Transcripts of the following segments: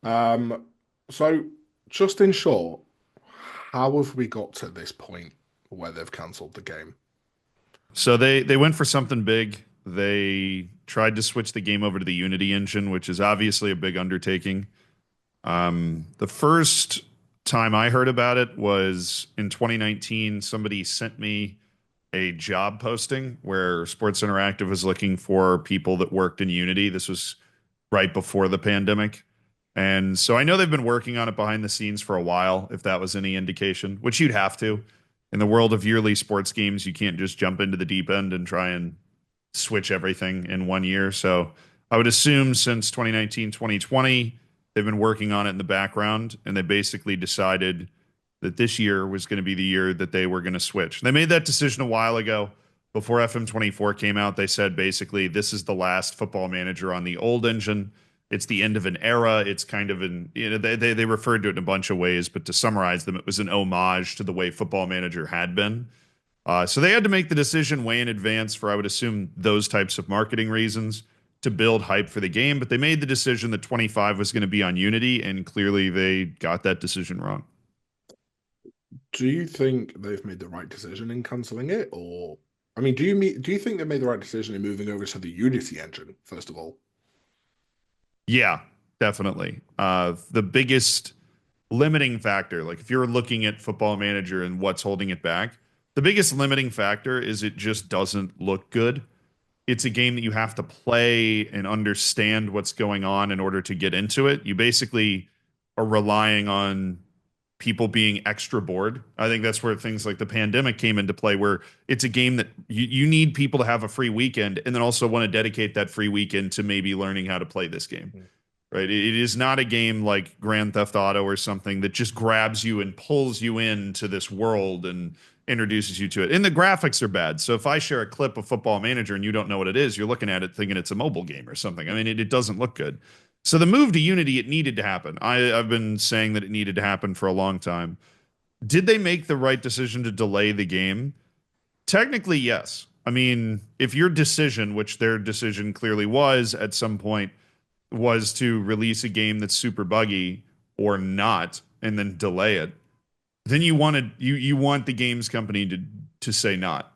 Um, so just in short, how have we got to this point where they've cancelled the game? So they went for something big. They tried to switch the game over to the Unity engine, which is obviously a big undertaking. The first time I heard about it was in 2019. Somebody sent me a job posting where Sports Interactive was looking for people that worked in Unity. This was right before the pandemic. And so I know they've been working on it behind the scenes for a while, if that was any indication, which you'd have to. In the world of yearly sports games, you can't just jump into the deep end and try and switch everything in 1 year. So I would assume since 2019, 2020, they've been working on it in the background and they basically decided that this year was going to be the year that they were going to switch. They made that decision a while ago. Before FM24 came out, they said basically this is the last football manager on the old engine. It's the end of an era. It's kind of an, they referred to it in a bunch of ways, but to summarize them, it was an homage to the way Football Manager had been. So they had to make the decision way in advance for, I would assume, those types of marketing reasons to build hype for the game. But they made the decision that 25 was going to be on Unity, and clearly they got that decision wrong. Do you think they've made the right decision in cancelling it, or I mean, do you think they made the right decision in moving over to the Unity engine, first of all? Yeah, definitely. The biggest limiting factor, like if you're looking at Football Manager and what's holding it back, the biggest limiting factor is it just doesn't look good. It's a game that you have to play and understand what's going on in order to get into it. You basically are relying on people being extra bored. I think that's where things like the pandemic came into play, where it's a game that you need people to have a free weekend and then also want to dedicate that free weekend to maybe learning how to play this game. Right? It is not a game like Grand Theft Auto or something that just grabs you and pulls you into this world and introduces you to it. And the graphics are bad. So if I share a clip of Football Manager and you don't know what it is, you're looking at it thinking it's a mobile game or something. I mean, it doesn't look good. So the move to Unity, it needed to happen. I've been saying that it needed to happen for a long time. Did they make the right decision to delay the game? Technically, yes. I mean, if your decision, which their decision clearly was at some point, was to release a game that's super buggy or not and then delay it, then you want the games company to say not.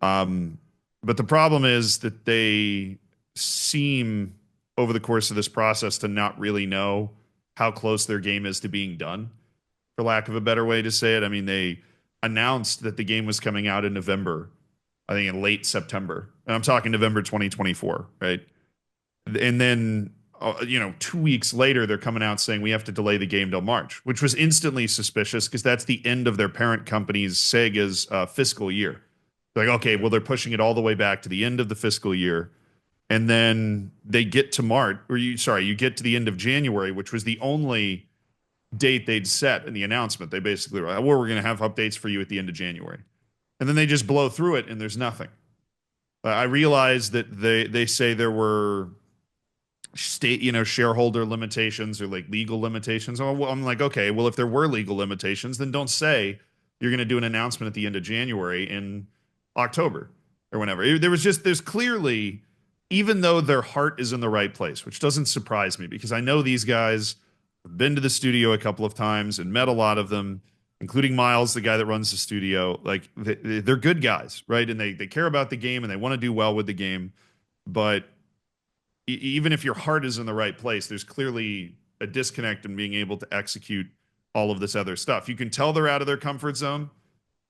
Um, but the problem is that they seem over the course of this process to not really know how close their game is to being done, for lack of a better way to say it. I mean, they announced that the game was coming out in November, I think in late September. And I'm talking November 2024, right? And then 2 weeks later they're coming out saying we have to delay the game till March, which was instantly suspicious because that's the end of their parent company's Sega's fiscal year. Like, okay, well, they're pushing it all the way back to the end of the fiscal year, and then they get to March, or you get to the end of January, which was the only date they'd set in the announcement. They basically were like, well, we're going to have updates for you at the end of January, and then they just blow through it and there's nothing. I realized that they say there were shareholder limitations or like legal limitations. I'm like, okay, well, if there were legal limitations, then don't say you're going to do an announcement at the end of January in October or whenever. There's clearly, even though their heart is in the right place, which doesn't surprise me because I know these guys. I've been to the studio a couple of times and met a lot of them, including Miles, the guy that runs the studio. Like they're good guys, right? And they care about the game and they want to do well with the game. But even if your heart is in the right place, there's clearly a disconnect in being able to execute all of this other stuff. You can tell they're out of their comfort zone,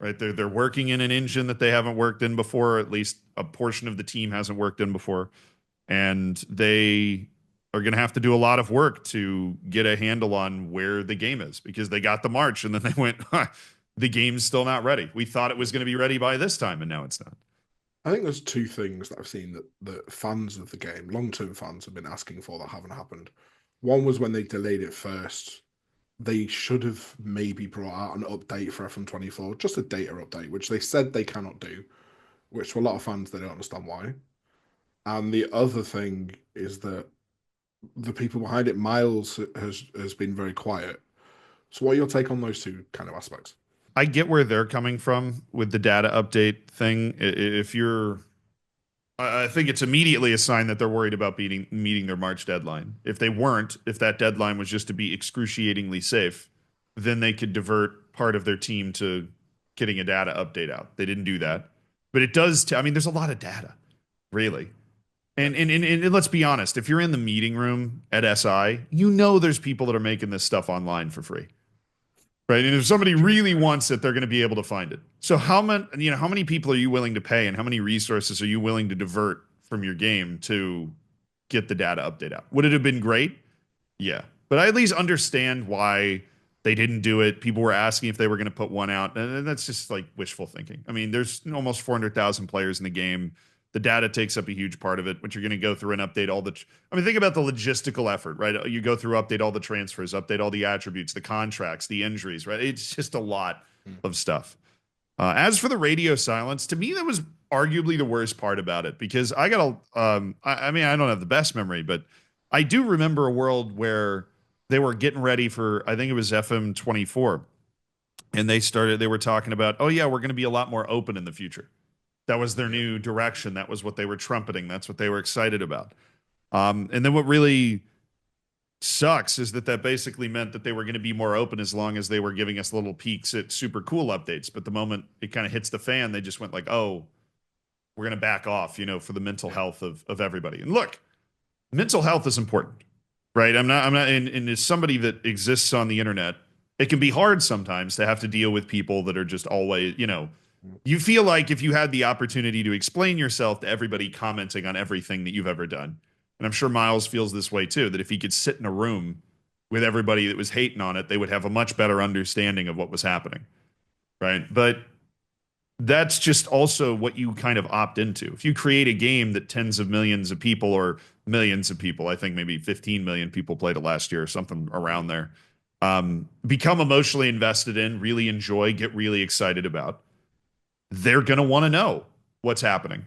right? They're working in an engine that they haven't worked in before, or at least a portion of the team hasn't worked in before, and they are going to have to do a lot of work to get a handle on where the game is because they got the March and then they went, huh, the game's still not ready. We thought it was going to be ready by this time, and now it's not. I think there's two things that I've seen that fans of the game, long-term fans, have been asking for that haven't happened. One was when they delayed it first. They should have maybe brought out an update for FM24, just a data update, which they said they cannot do, which to a lot of fans, they don't understand why. And the other thing is that the people behind it, Miles has been very quiet. So what are your take on those two kind of aspects? I get where they're coming from with the data update thing. If you're I think it's immediately a sign that they're worried about meeting their March deadline. If they weren't, if that deadline was just to be excruciatingly safe, then they could divert part of their team to getting a data update out. They didn't do that. But it does, I mean, there's a lot of data, really. Yeah, And let's be honest, if you're in the meeting room at SI, you know there's people that are making this stuff online for free. Right. And if somebody really 100%. wants it, they're going to be able to find it. So how many people are you willing to pay and how many resources are you willing to divert from your game to get the data update out? Would it have been great? Yeah. But I at least understand why they didn't do it. People were asking if they were going to put one out. And that's just like wishful thinking. I mean, there's almost 400,000 players in the game. The data takes up a huge part of it, but you're going to go through and update all the. I mean, think about the logistical effort, right? You go through, update all the transfers, update all the attributes, the contracts, the injuries, right? It's just a lot Mm. of stuff. As for the radio silence, to me, that was arguably the worst part about it because I got a. I mean, I don't have the best memory, but I do remember a world where they were getting ready for. I think it was FM 24, and they were talking about, oh yeah, we're going to be a lot more open in the future. That was their Yeah. new direction. That was what they were trumpeting. That's what they were excited about. And then what really sucks is that basically meant that they were going to be more open as long as they were giving us little peeks at super cool updates. But the moment it kind of hits the fan, they just went like, oh, we're going to back off, for the mental Yeah. health of everybody. And look, mental health is important, right? And as somebody that exists on the internet, it can be hard sometimes to have to deal with people that are just always, Mm. you feel like if you had the opportunity to explain yourself to everybody commenting on everything that you've ever done, and I'm sure Miles feels this way too, that if he could sit in a room with everybody that was hating on it, they would have a much better understanding of what was happening, right? But that's just also what you kind of opt into. If you create a game that tens of millions of people or millions of people, I think maybe 15 million people played it last year or something around there, become emotionally invested in, really enjoy, get really excited about, they're going to want to know what's happening.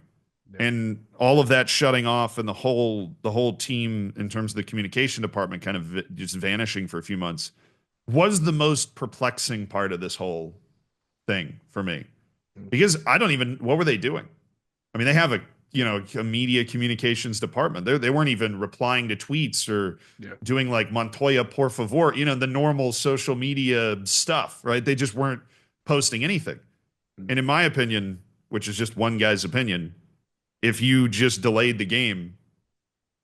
Yeah. And all of that shutting off and the whole team in terms of the communication department kind of just vanishing for a few months was the most perplexing part of this whole thing for me Mm. because I don't even what were they doing? I mean, they have a media communications department. They weren't even replying to tweets or Yeah. doing like Montoya por favor, the normal social media stuff, right? They just weren't posting anything. Mm. And in my opinion, which is just one guy's opinion, if you just delayed the game,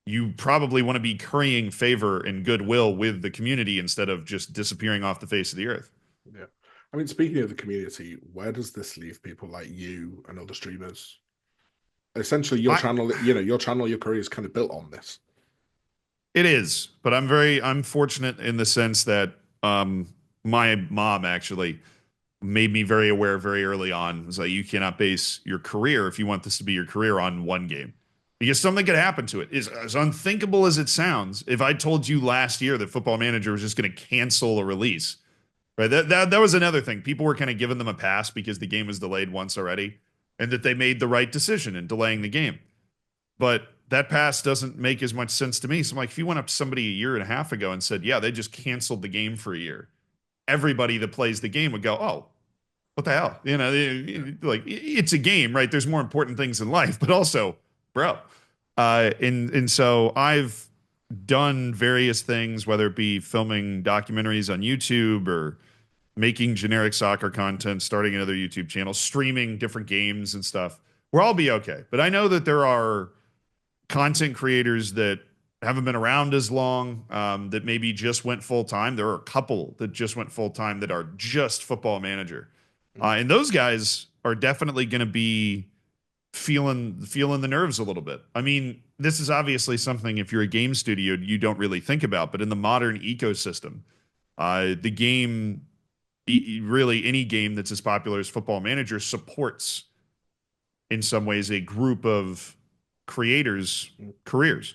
you probably want to be currying favor and goodwill with the community instead of just disappearing off the face of the earth. Yeah. I mean, speaking of the community, where does this leave people like you and other streamers? Essentially, your I channel, your career is kind of built on this. It is, but I'm fortunate in the sense that my mom actually made me very aware very early on. It was like you cannot base your career if you want this to be your career on one game. Because something could happen to it. Is as unthinkable as it sounds, if I told you last year that Football Manager was just going to cancel a release, right? That was another thing. People were kind of giving them a pass because the game was delayed once already, and that they made the right decision in delaying the game. But that pass doesn't make as much sense to me. So I'm like, if you went up to somebody a year and a half ago and said, yeah, they just canceled the game for a year, everybody that plays the game would go, oh, what the hell? Yeah. Like it's a game, right? There's more important things in life, but also, bro. And so I've done various things, whether it be filming documentaries on YouTube or making generic soccer content, starting another YouTube channel, streaming different games and stuff, where I'll be okay. But I know that there are content creators that haven't been around as long, that maybe just went full time. There are a couple that just went full time that are just football manager, Mm. and those guys are definitely going to be feeling the nerves a little bit. I mean, this is obviously something if you're a game studio you don't really think about, but in the modern ecosystem, the game, really any game that's as popular as Football Manager supports in some ways a group of creators' Mm. careers,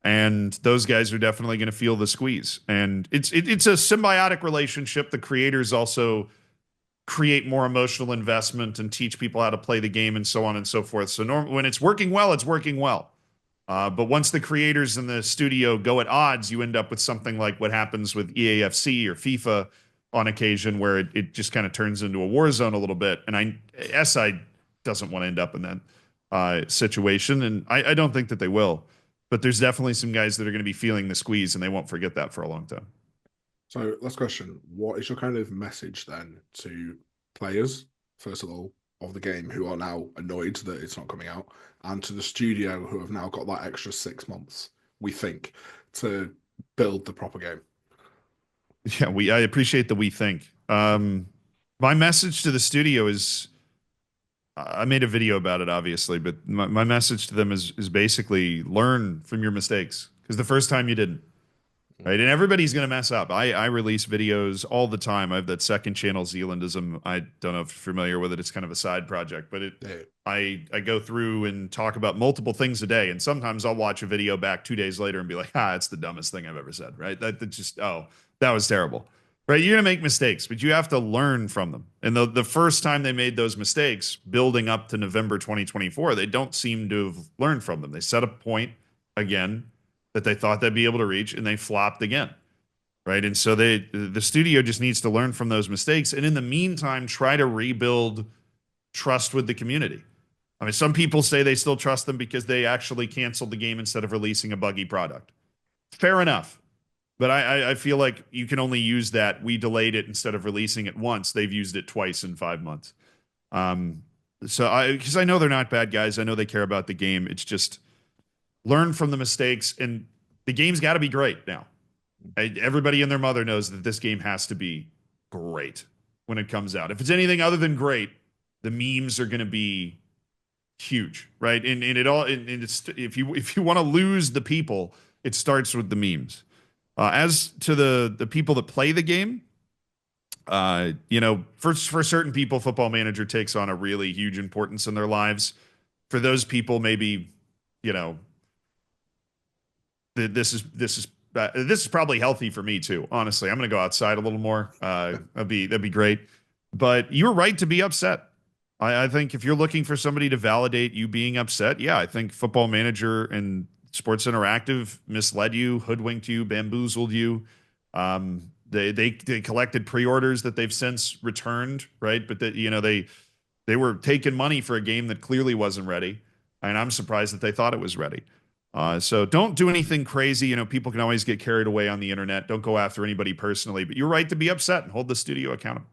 and those guys are definitely going to feel the squeeze. And it's a symbiotic relationship. The creators also create more emotional investment and teach people how to play the game and so on and so forth. So when it's working well, it's working well. But once the creators in the studio go at odds, you end up with something like what happens with EAFC or FIFA on occasion, where it just kind of turns into a war zone a little bit. And SI doesn't want to end up in that. situation, and I don't think that they will. But there's definitely some guys that are going to be feeling the squeeze, and they won't forget that for a long time. So last question. What is your kind of message then to players, first of all, of the game who are now annoyed that it's not coming out, and to the studio who have now got that extra 6 months, we think, to build the proper game? Yeah, we I appreciate that we think. My message to the studio is I made a video about it, obviously, but my message to them is basically learn from your mistakes because the first time you didn't. Right. And everybody's going to mess up. I release videos all the time. I have that second channel, Zealandism. I don't know if you're familiar with it. It's kind of a side project, but Yeah. I go through and talk about multiple things a day. And sometimes I'll watch a video back 2 days later and be like, it's the dumbest thing I've ever said. Right. That just, that was terrible. Right. You're going to make mistakes, but you have to learn from them. And the first time they made those mistakes, building up to November 2024, they don't seem to have learned from them. They set a point again that they thought they'd be able to reach, and they flopped again. Right. And so the studio just needs to learn from those mistakes. And in the meantime, try to rebuild trust with the community. I mean, some people say they still trust them because they actually canceled the game instead of releasing a buggy product. Fair enough. But I feel like you can only use that. We delayed it instead of releasing it once. They've used it twice in 5 months. Um, because I know they're not bad guys. I know they care about the game. It's just learn from the mistakes, and the game's got to be great now. Everybody and their mother knows that this game has to be great when it comes out. If it's anything other than great, the memes are going to be huge, right? And it all, and it's if you want to lose the people, it starts with the memes. As to the people that play the game, for certain people, Football Manager takes on a really huge importance in their lives. For those people, maybe you know this is probably healthy for me too. Honestly, I'm going to go outside a little more. That'd be great. But you're right to be upset. I think if you're looking for somebody to validate you being upset, yeah, I think Football Manager and Sports Interactive misled you, hoodwinked you, bamboozled you. They collected pre-orders that they've since returned, right? But that they were taking money for a game that clearly wasn't ready, and I'm surprised that they thought it was ready. So don't do anything crazy. People can always get carried away on the internet. Don't go after anybody personally, but you're right to be upset and hold the studio accountable.